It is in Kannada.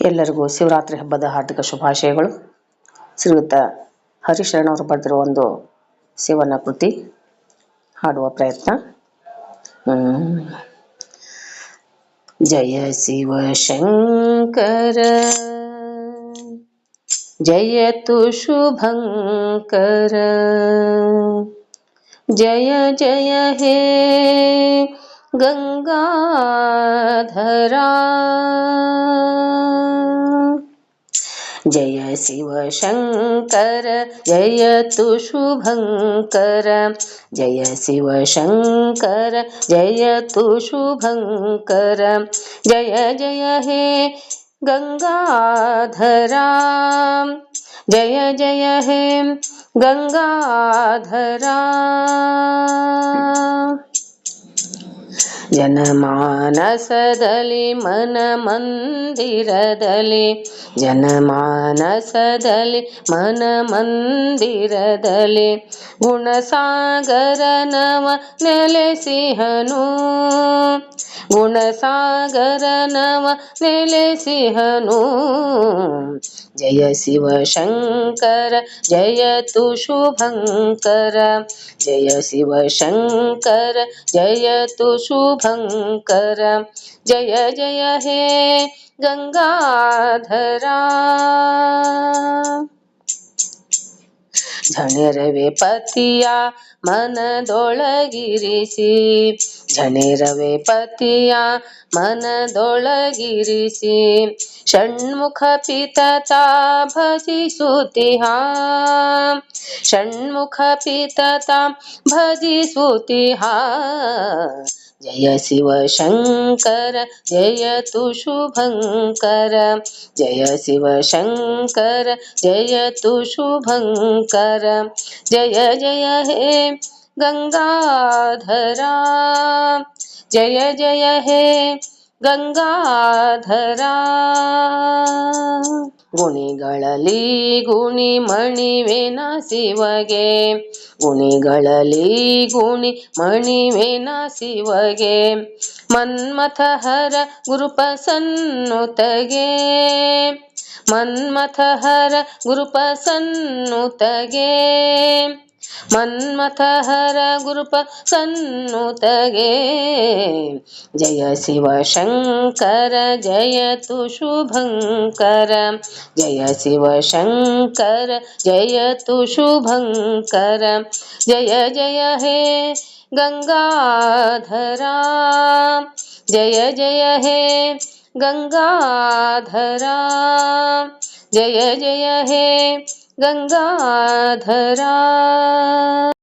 ಎಲ್ಲರಿಗೂ ಶಿವರಾತ್ರಿ ಹಬ್ಬದ ಹಾರ್ದಿಕ ಶುಭಾಶಯಗಳು. ಶ್ರೀಯುತ ಹರಿಶರಣ್ ಅವರು ಬರೆದಿರುವ ಒಂದು ಶಿವನ ಕೃತಿ ಹಾಡುವ ಪ್ರಯತ್ನ. ಜಯ ಶಿವ ಶಂಕರ ಜಯತು ಶುಭಂಕರ, ಜಯ ಜಯ ಹೇ ಗಂಗಾಧರಾ. जय शिव शंकर जयतु शुभंकर, जय शिव शंकर जयतु शुभंकर, जय जय हे गंगाधरा, जय जय हे गंगाधरा. ಜನಮಾನಸದಲ್ಲಿ ಮನ ಮಂದಿರದಲ್ಲಿ, ಜನಮಾನಸದಲ್ಲಿ ಮನ ಮಂದಿರದಲ್ಲಿ ಗುಣಸಾಗರ ನವ ನೆಲೆಸಿಹನು, ಗುಣಸಾಗರ ನವ ನೆಲೆಸಿಹನು. ಜಯ ಶಿವ ಶಂಕರ ಜಯತು ಶುಭಂಕರ, ಜಯ ಶಿವ ಶಂಕರ ಜಯತು ಶುಭಂಕರ, ಜಯ ಜಯ ಹೇ ಗಂಗಾಧರಾ. ಝಣಿರವೆ ಪತಿಯ ಮನದೊಳಗಿರಿಸಿ, ಝಣಿರವೆ ಪತಿಯ ಮನದೊಳಗಿರಿಸಿ, ಷಣ್ಮುಖ ಪಿತತ ಭಜಿಸುತ್ತಿಹ, ಷಣ್ಮುಖ ಪಿತತ ಭಜಿಸುತ್ತಿಹ. ಜಯ ಶಿವ ಶಂಕರ ಜಯತು ಶುಭಂಕರ, ಜಯ ಶಿವ ಶಂಕರ ಜಯತು ಶುಭಂಕರ, ಜಯ ಜಯ ಹೇ ಗಂಗಾಧರಾ, ಜಯ ಜಯ ಹೇ ಗಂಗಾಧರಾ. ಗುಣಿಗಳಲ್ಲಿ ಗುಣಿ ಮಣಿವೆನ ಶಿವಗೆ, ಗುಣಿಗಳಲ್ಲಿ ಗುಣಿ ಮಣಿವೆನ ಶಿವಗೆ, ಮನ್ಮಥ ಹರ ಗುರುಪಸನ್ನುತಗೆ, ಮನ್ಮಥ ಹರ ಗುರುಪಸನ್ನುತಗೆ, ಮನ್ಮಥ ಹರ ಗುರುಪಸನ್ನುತಗೆ. ಜಯ ಶಿವ ಶಂಕರ ಜಯತು ಶುಭಂಕರ, ಜಯ ಶಿವ ಶಂಕರ ಜಯತು ಶುಭಂಕರ, ಜಯ ಜಯ ಹೇ ಗಂಗಾಧರಾ, ಜಯ ಜಯ ಹೇ ಗಂಗಾಧರಾ, ಜಯ ಜಯ ಹೇ ಗಂಗಾಧರಾ.